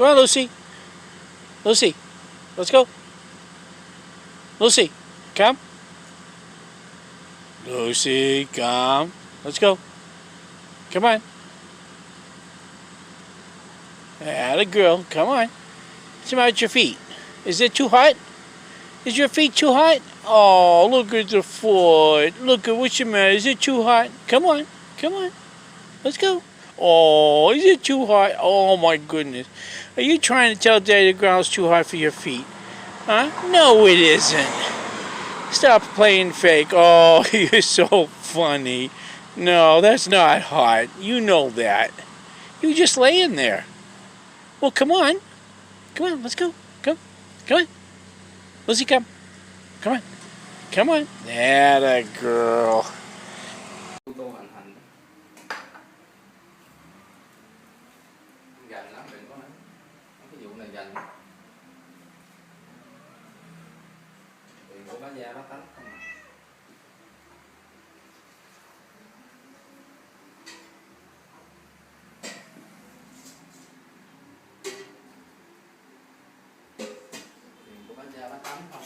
Come on, Lucy. Lucy, let's go. Lucy, come. Lucy, come. Let's go. Come on. Atta girl. Come on. What's the matter with your feet? Is it too hot? Is your feet too hot? Oh, look at the foot. Look at what's the matter. Is it too hot? Come on. Come on. Let's go. Oh, is it too hot? Oh, my goodness. Are you trying to tell Daddy the ground's too hot for your feet? Huh? No, it isn't. Stop playing fake. Oh, you're so funny. No, that's not hot. You know that. You just lay in there. Well, come on. Come on, let's go. Come. Come on. Lucy, come. Come on. Come on. Atta girl. Tô hành hành gành lắm, đừng có nói cái vụ này gành tiền của bán da bắt tánh không à. Tiền của bán da bắt tánh không.